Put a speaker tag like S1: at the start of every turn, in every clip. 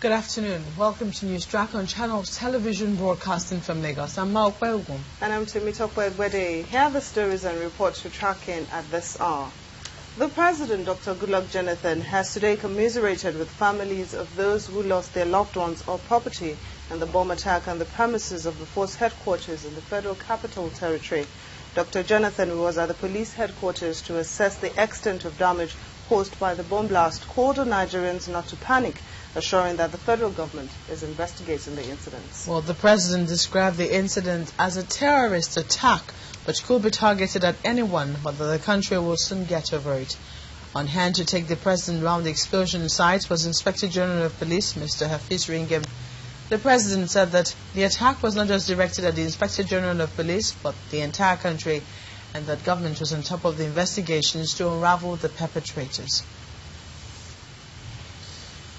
S1: Good afternoon. Welcome to News Track on Channels Television broadcasting from Lagos. I'm Mao Kweugum.
S2: And I'm Temitope Egbede. Here are the stories and reports we're tracking at this hour. The President, Dr. Goodluck Jonathan, has today commiserated with families of those who lost their loved ones or property in the bomb attack on the premises of the force headquarters in the Federal Capital Territory. Dr. Jonathan was at the police headquarters to assess the extent of damage caused by the bomb blast, called on Nigerians not to panic, assuring that the federal government is investigating the incidents.
S1: Well, the President described the incident as a terrorist attack, which could be targeted at anyone, but that the country will soon get over it. On hand to take the President round the explosion site was Inspector General of Police, Mr. Hafiz Ringem. The President said that the attack was not just directed at the Inspector General of Police, but the entire country, and that government was on top of the investigations to unravel the perpetrators.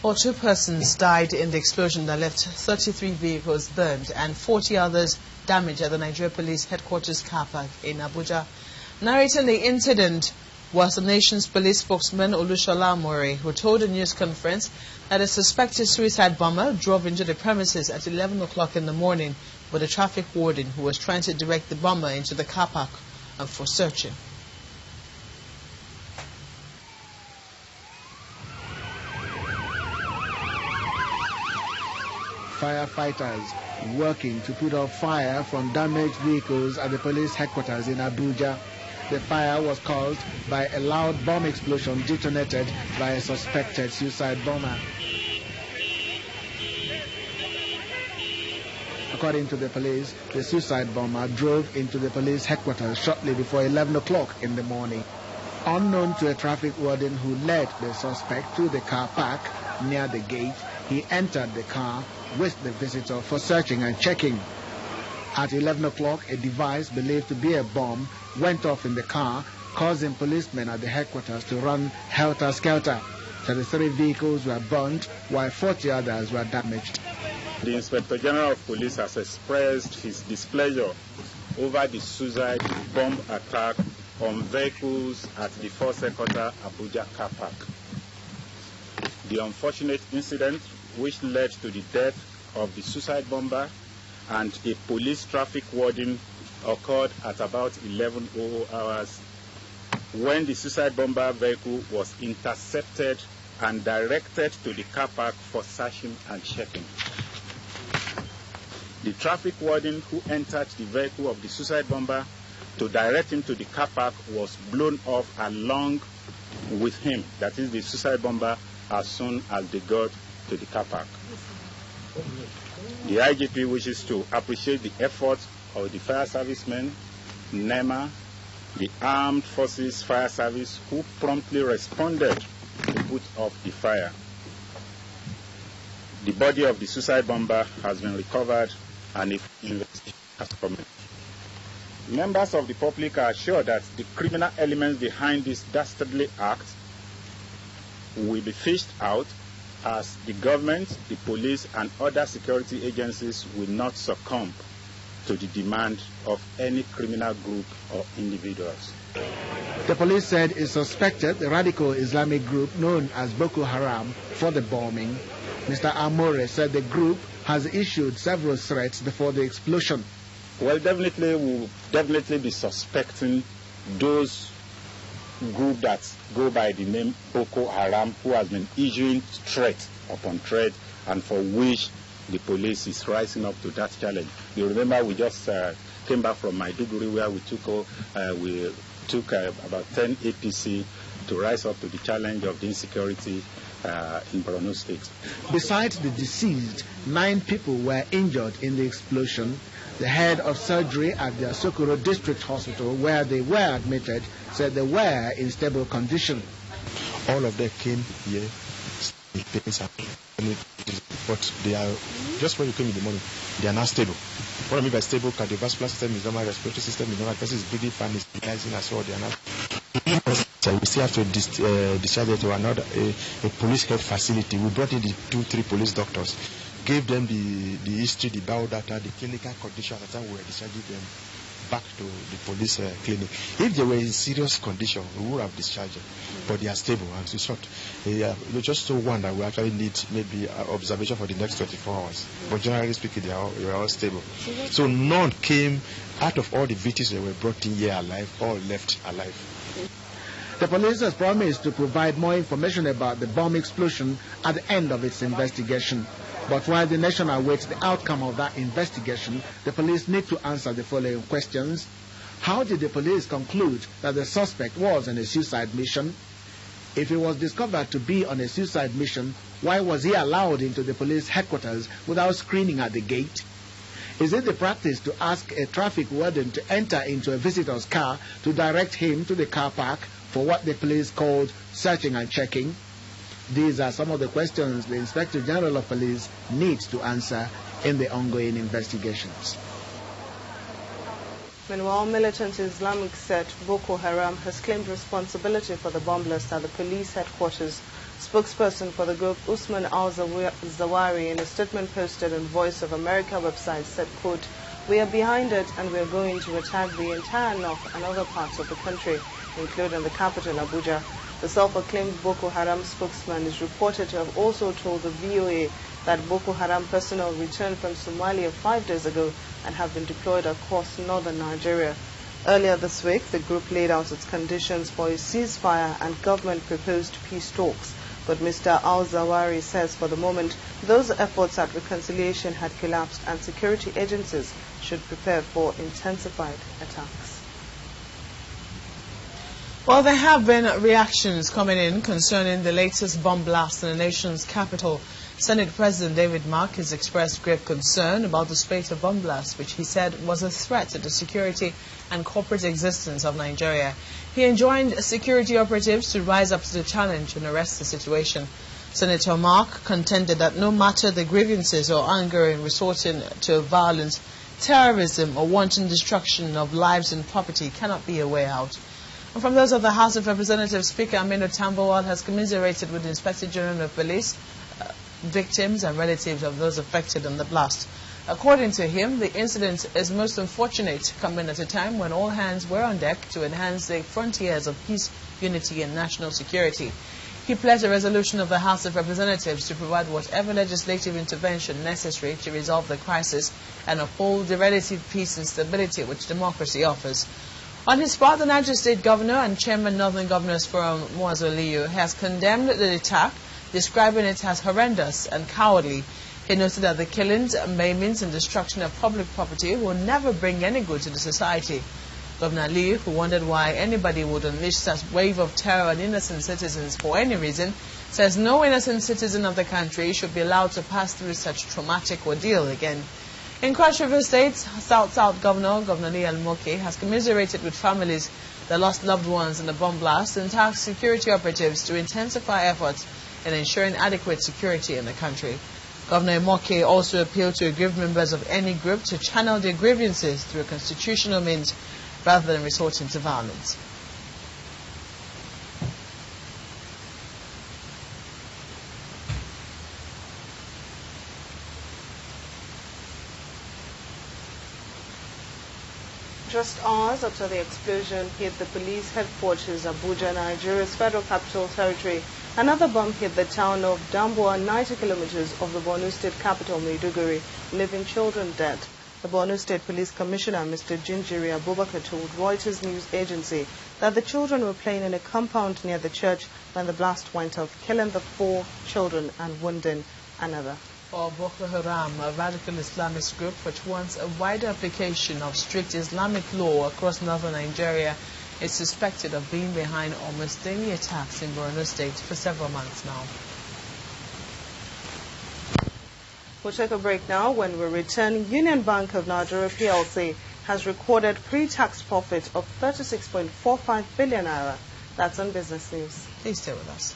S1: Well, 2 persons died in the explosion that left 33 vehicles burned and 40 others damaged at the Nigeria Police Headquarters car park in Abuja. Narrating the incident was the nation's police spokesman Olushola Amore, who told a news conference that a suspected suicide bomber drove into the premises at 11 o'clock in the morning with a traffic warden who was trying to direct the bomber into the car park for searching.
S3: Firefighters working to put out fire from damaged vehicles at the police headquarters in Abuja. The fire was caused by a loud bomb explosion detonated by a suspected suicide bomber. According to the police, the suicide bomber drove into the police headquarters shortly before 11 o'clock in the morning. Unknown to a traffic warden who led the suspect to the car park near the gate, he entered the car with the visitor for searching and checking. At 11 o'clock, a device believed to be a bomb went off in the car, causing policemen at the headquarters to run helter-skelter. 33 vehicles were burnt, while 40 others were damaged.
S4: The Inspector General of Police has expressed his displeasure over the suicide bomb attack on vehicles at the Force Headquarters Abuja car park. The unfortunate incident, which led to the death of the suicide bomber and a police traffic warden, occurred at about 11:00 hours when the suicide bomber vehicle was intercepted and directed to the car park for searching and checking. The traffic warden who entered the vehicle of the suicide bomber to direct him to the car park was blown off along with him, that is the suicide bomber, as soon as they got to the car park. The IGP wishes to appreciate the efforts of the fire servicemen, NEMA, the Armed Forces Fire Service, who promptly responded to put off the fire. The body of the suicide bomber has been recovered and if investigation has commenced. Members of the public are assured that the criminal elements behind this dastardly act will be fished out, as the government, the police, and other security agencies will not succumb to the demand of any criminal group or individuals.
S3: The police said it suspected the radical Islamic group known as Boko Haram for the bombing. Mr. Amore said the group has issued several threats before the explosion.
S4: Well, definitely we'll be suspecting those group that go by the name Boko Haram, who has been issuing threat upon threat, and for which the police is rising up to that challenge. You remember we just came back from Maiduguri, where we took about 10 APC to rise up to the challenge of the insecurity in Borno State.
S3: Besides the deceased, 9 people were injured in the explosion. The head of surgery at the Asokoro District Hospital, where they were admitted, said they were in stable condition.
S5: All of them came here, but they are, just when you came in the morning, they are now stable. What I mean by stable, cardiovascular system is normal, respiratory system is normal, person is breathing fine, is stabilizing as well, they are now. So we still have to discharge them to another, a police health facility. We brought in the 2-3 police doctors, gave them the history, the biodata, the clinical condition at the time we were discharging them back to the police clinic. If they were in serious condition, we would have discharged them. But they are stable and so short. They just so one that we actually need maybe observation for the next 24 hours. But generally speaking, they are all stable. So none came out of all the victims that were brought in here alive, all left alive.
S3: The police has promised to provide more information about the bomb explosion at the end of its investigation. But while the nation awaits the outcome of that investigation, the police need to answer the following questions. How did the police conclude that the suspect was on a suicide mission? If he was discovered to be on a suicide mission, why was he allowed into the police headquarters without screening at the gate? Is it the practice to ask a traffic warden to enter into a visitor's car to direct him to the car park for what the police called searching and checking? These are some of the questions the Inspector General of Police needs to answer in the ongoing investigations.
S2: Meanwhile, militant Islamic sect Boko Haram has claimed responsibility for the bomb blast at the police headquarters. Spokesperson for the group, Usman al-Zawahiri, in a statement posted on Voice of America website said, quote, "We are behind it and we are going to attack the entire north and other parts of the country, including the capital, Abuja." The self-acclaimed Boko Haram spokesman is reported to have also told the VOA that Boko Haram personnel returned from Somalia 5 days ago and have been deployed across northern Nigeria. Earlier this week, the group laid out its conditions for a ceasefire and government-proposed peace talks. But Mr. al-Zawahiri says for the moment, those efforts at reconciliation had collapsed and security agencies should prepare for intensified attacks.
S1: Well, there have been reactions coming in concerning the latest bomb blast in the nation's capital. Senate President David Mark has expressed grave concern about the spate of bomb blasts, which he said was a threat to the security and corporate existence of Nigeria. He enjoined security operatives to rise up to the challenge and arrest the situation. Senator Mark contended that no matter the grievances or anger in resorting to violence, terrorism or wanton destruction of lives and property cannot be a way out. And from those of the House of Representatives, Speaker Aminu Tambuwal has commiserated with the Inspector General of Police, victims and relatives of those affected in the blast. According to him, the incident is most unfortunate, coming at a time when all hands were on deck to enhance the frontiers of peace, unity and national security. He pledged a resolution of the House of Representatives to provide whatever legislative intervention necessary to resolve the crisis and uphold the relative peace and stability which democracy offers. On his part, the Niger State Governor and Chairman Northern Governors Forum, Muazu Aliyu, has condemned the attack, describing it as horrendous and cowardly. He noted that the killings, maimings and destruction of public property will never bring any good to the society. Governor Aliyu, who wondered why anybody would unleash such wave of terror on innocent citizens for any reason, says no innocent citizen of the country should be allowed to pass through such traumatic ordeal again. In Cross River State, South Governor Lee Al-Moki has commiserated with families that lost loved ones in the bomb blast and tasked security operatives to intensify efforts in ensuring adequate security in the country. Governor Moki also appealed to aggrieved members of any group to channel their grievances through constitutional means rather than resorting to violence.
S2: Just hours after the explosion hit the police headquarters, Abuja, Nigeria's Federal Capital Territory, another bomb hit the town of Damboa, 90 kilometers of the Borno State capital, Maiduguri, leaving children dead. The Borno State Police Commissioner, Mr. Jinjiri Abubakar, told Reuters news agency that the children were playing in a compound near the church when the blast went off, killing the 4 children and wounding another.
S1: Or Boko Haram, a radical Islamist group which wants a wider application of strict Islamic law across northern Nigeria, is suspected of being behind almost daily attacks in Borno State for several months now.
S2: We'll take a break now. When we return, Union Bank of Nigeria PLC has recorded pre-tax profit of 36.45 billion naira. That's on Business News.
S1: Please stay with us.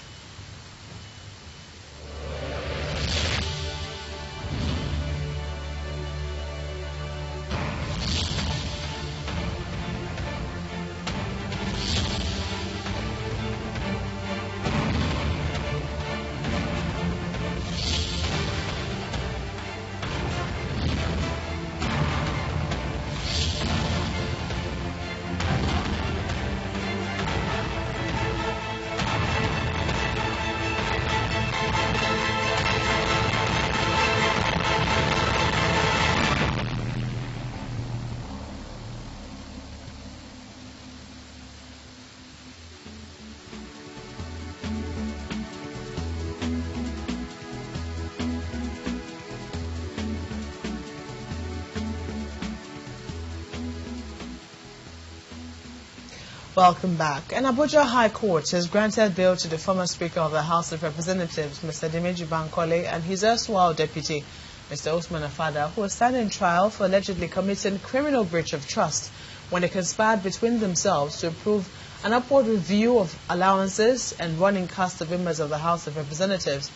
S1: Welcome back. An Abuja High Court has granted bail to the former Speaker of the House of Representatives, Mr. Dimeji Bankole, and his erstwhile deputy, Mr. Usman Afada, who are standing trial for allegedly committing criminal breach of trust when they conspired between themselves to approve an upward review of allowances and running costs of members of the House of Representatives.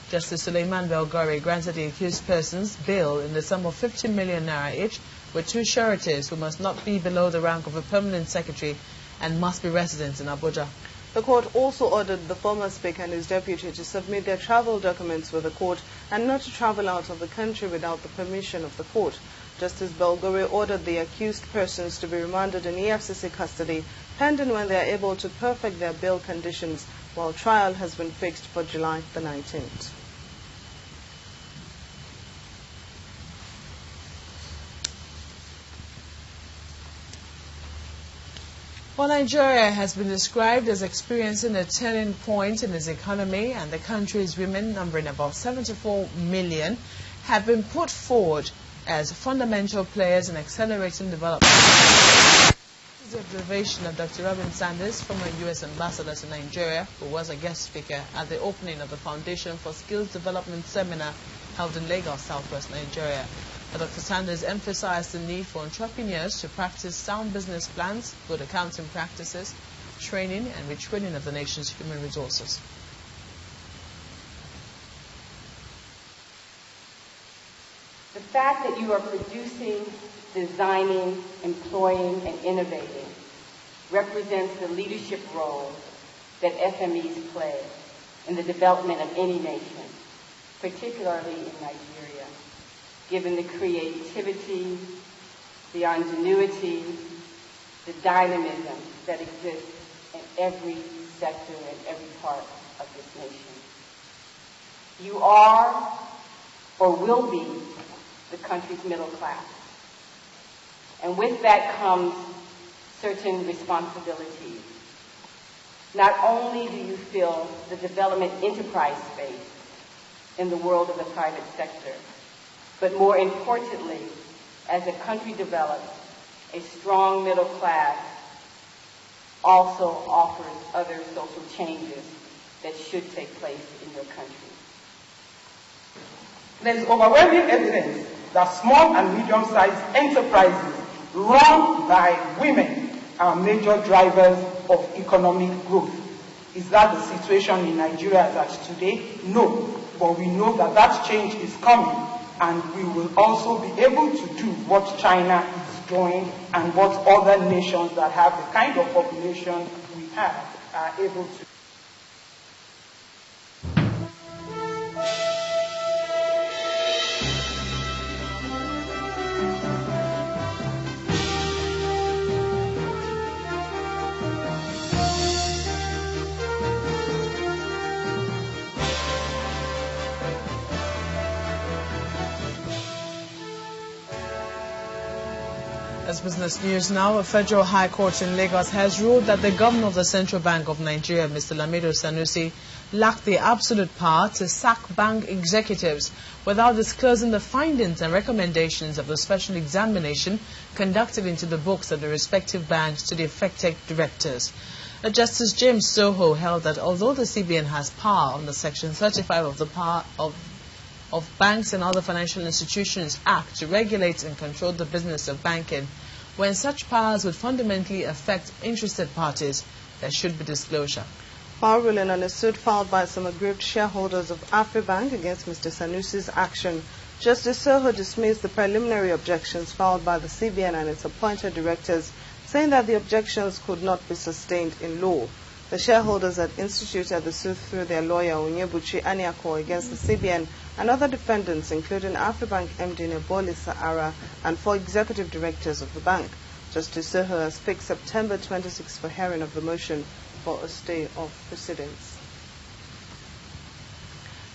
S1: Justice Suleiman Belgore granted the accused persons bail in the sum of 50 million naira each, with two sureties who must not be below the rank of a permanent secretary and must be residents in Abuja.
S2: The court also ordered the former Speaker and his deputy to submit their travel documents with the court and not to travel out of the country without the permission of the court. Justice Belgore ordered the accused persons to be remanded in EFCC custody pending when they are able to perfect their bail conditions, while trial has been fixed for July the 19th.
S1: Well, Nigeria has been described as experiencing a turning point in its economy, and the country's women, numbering about 74 million, have been put forward as fundamental players in accelerating development. This is the observation of Dr. Robin Sanders, former U.S. ambassador to Nigeria, who was a guest speaker at the opening of the Foundation for Skills Development Seminar held in Lagos, Southwest Nigeria. Dr. Sanders emphasized the need for entrepreneurs to practice sound business plans, good accounting practices, training and retraining of the nation's human resources.
S6: The fact that you are producing, designing, employing, and innovating represents the leadership role that SMEs play in the development of any nation, particularly in Nigeria, given the creativity, the ingenuity, the dynamism that exists in every sector and every part of this nation. You are or will be the country's middle class. And with that comes certain responsibilities. Not only do you fill the development enterprise space in the world of the private sector, but more importantly, as the country develops, a strong middle class also offers other social changes that should take place in your country.
S7: There is overwhelming evidence that small and medium-sized enterprises run by women are major drivers of economic growth. Is that the situation in Nigeria as at today? No, but we know that that change is coming, and we will also be able to do what China is doing and what other nations that have the kind of population we have are able to do.
S1: As business news now, a federal high court in Lagos has ruled that the governor of the Central Bank of Nigeria, Mr. Lamido Sanusi, lacked the absolute power to sack bank executives without disclosing the findings and recommendations of the special examination conducted into the books of the respective banks to the affected directors. Justice James Soho held that although the CBN has power under Section 35 of the Power of Banks and Other Financial Institutions Act to regulate and control the business of banking, when such powers would fundamentally affect interested parties, there should be disclosure.
S2: While ruling on a suit filed by some aggrieved shareholders of Afribank against Mr. Sanusi's action, Justice Soho dismissed the preliminary objections filed by the CBN and its appointed directors, saying that the objections could not be sustained in law. The shareholders had instituted the suit through their lawyer Onyebuchi Aniako against the CBN and other defendants, including Afribank MD Neboli Sahara and 4 executive directors of the bank. Justice Soho has fixed September 26 for hearing of the motion for a stay of proceedings.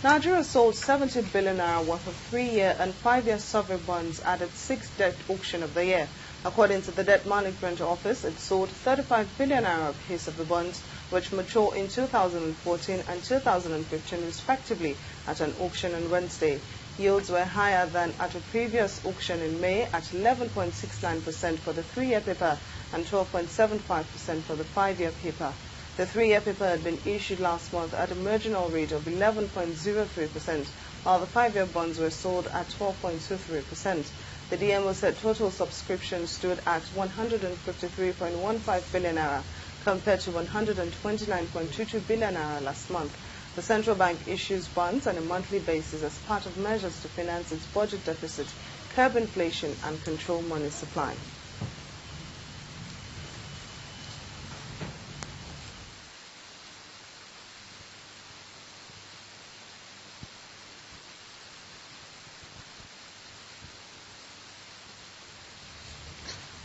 S2: Nigeria sold 70 billion naira worth of 3-year and 5-year sovereign bonds at its 6th debt auction of the year. According to the Debt Management Office, it sold 35 billion naira piece of the bonds, which mature in 2014 and 2015 respectively, at an auction on Wednesday. Yields were higher than at a previous auction in May at 11.69% for the 3-year paper and 12.75% for the 5-year paper. The 3-year paper had been issued last month at a marginal rate of 11.03%, while the 5-year bonds were sold at 12.23%. The DMO said total subscriptions stood at 153.15 billion naira compared to 129.22 billion naira last month. The central bank issues bonds on a monthly basis as part of measures to finance its budget deficit, curb inflation and control money supply.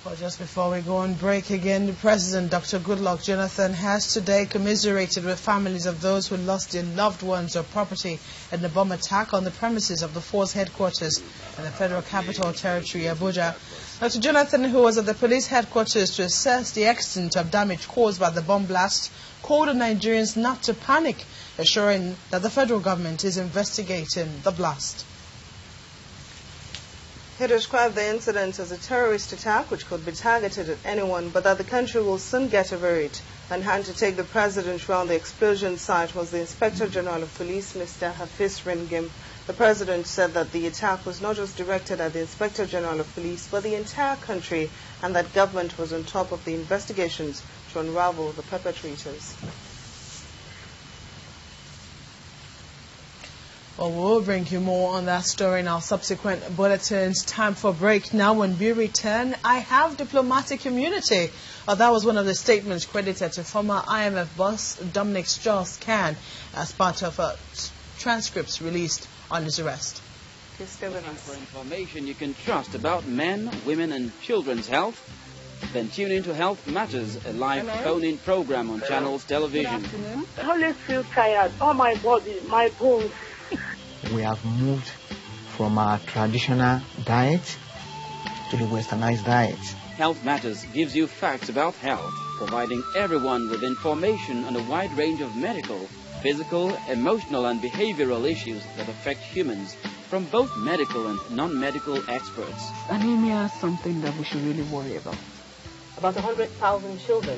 S1: Well, just before we go on break again, the President, Dr. Goodluck Jonathan, has today commiserated with families of those who lost their loved ones or property in the bomb attack on the premises of the force headquarters in the Federal Capital Territory, Abuja. Dr. Jonathan, who was at the police headquarters to assess the extent of damage caused by the bomb blast, called on Nigerians not to panic, assuring that the federal government is investigating the blast.
S2: He described the incident as a terrorist attack which could be targeted at anyone, but that the country will soon get over it. On hand to take the president around the explosion site was the Inspector General of Police, Mr. Hafiz Ringim. The president said that the attack was not just directed at the Inspector General of Police, but the entire country, and that government was on top of the investigations to unravel the perpetrators.
S1: Well, we'll bring you more on that story in our subsequent bulletins. Time for a break now. When we return, I have diplomatic immunity. That was one of the statements credited to former IMF boss Dominic Strauss-Kahn as part of transcripts released on his arrest.
S8: For information you can trust about men, women and children's health, then tune in to Health Matters, a live phone-in program on Channels Television.
S9: I always feel tired. All my body, my bones.
S10: We have moved from our traditional diet to the westernized diet.
S8: Health Matters gives you facts about health, providing everyone with information on a wide range of medical, physical, emotional and behavioral issues that affect humans from both medical and non-medical experts.
S11: Anemia is something that we should really worry about.
S12: About 100,000 children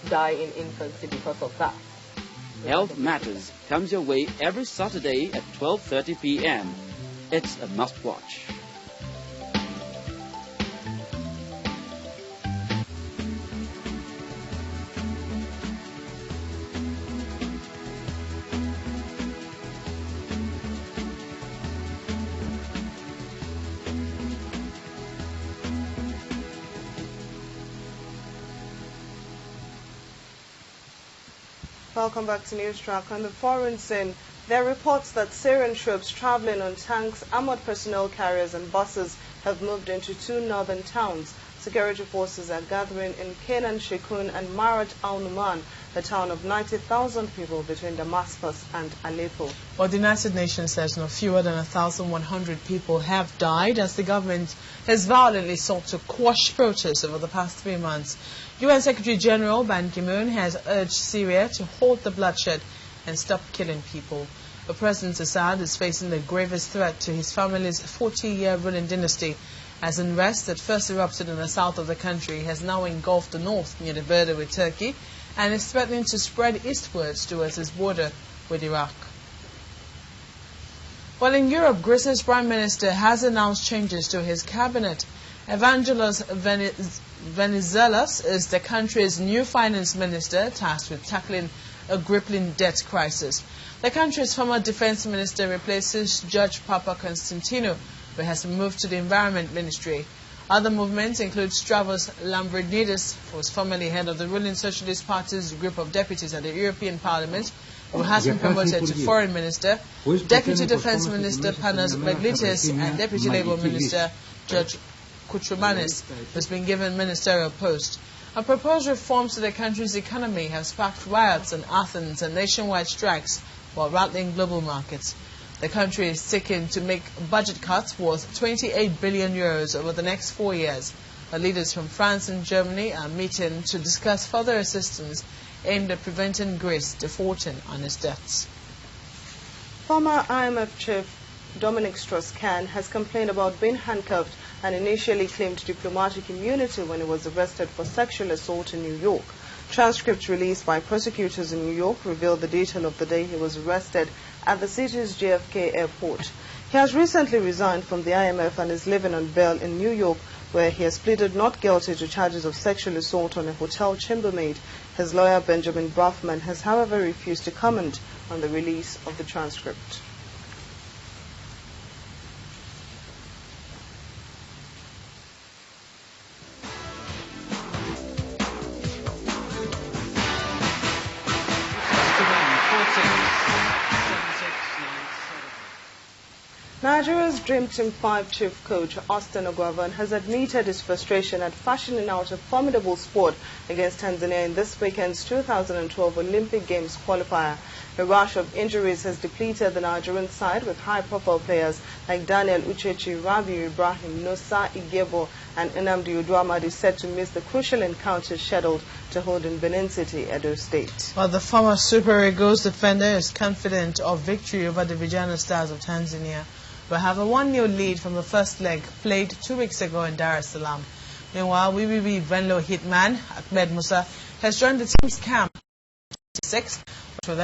S12: die in infancy because of that.
S8: Health Matters comes your way every Saturday at 12:30 p.m. It's a must-watch.
S2: Welcome back to News Track. On the foreign scene, there are reports that Syrian troops traveling on tanks, armored personnel carriers and buses have moved into two northern towns. Security forces are gathering in Kenan Sheikhun and Marat al-Numan, a town of 90,000 people between Damascus and Aleppo.
S1: Well, the United Nations says no fewer than 1,100 people have died as the government has violently sought to quash protests over the past 3 months. UN Secretary General Ban Ki-moon has urged Syria to halt the bloodshed and stop killing people. But President Assad is facing the gravest threat to his family's 40-year ruling dynasty, as unrest that first erupted in the south of the country has now engulfed the north near the border with Turkey and is threatening to spread eastwards towards its border with Iraq. Well, in Europe, Greece's Prime Minister has announced changes to his cabinet. Evangelos Venizelos is the country's new finance minister tasked with tackling a crippling debt crisis. The country's former defense minister replaces Judge Papa Constantino, who has moved to the Environment Ministry. Other movements include Stavros Lambrinidis, who was formerly head of the ruling Socialist Party's group of deputies at the European Parliament, who has been promoted to Foreign Minister, Deputy Defense Minister Panos Beglitis, and Deputy Labour Minister George Koutroumanis, who has been given ministerial post. A proposed reforms to the country's economy have sparked riots in Athens and nationwide strikes while rattling global markets. The country is seeking to make budget cuts worth 28 billion euros over the next 4 years. The leaders from France and Germany are meeting to discuss further assistance aimed at preventing Greece defaulting on its debts.
S2: Former IMF chief Dominic Strauss-Kahn, has complained about being handcuffed and initially claimed diplomatic immunity when he was arrested for sexual assault in New York. Transcripts released by prosecutors in New York reveal the detail of the day he was arrested at the city's JFK airport. He has recently resigned from the IMF and is living on bail in New York, where he has pleaded not guilty to charges of sexual assault on a hotel chambermaid. His lawyer, Benjamin Brafman, has however refused to comment on the release of the transcript. Nigeria's Dream Team 5 chief coach, Austin Ogwavan, has admitted his frustration at fashioning out a formidable squad against Tanzania in this weekend's 2012 Olympic Games qualifier. A rush of injuries has depleted the Nigerian side, with high-profile players like Daniel Uchechi, Rabiu Ibrahim, Nosa Igebo and Nnamdi Oduamadi set to miss the crucial encounter scheduled to hold in Benin City, Edo State.
S1: Well, the former Super Eagles defender is confident of victory over the Vijana Stars of Tanzania, who have a 1-0 lead from the first leg played 2 weeks ago in Dar es Salaam. Meanwhile, WBB Venlo hitman Ahmed Musa has joined the team's camp 6, but with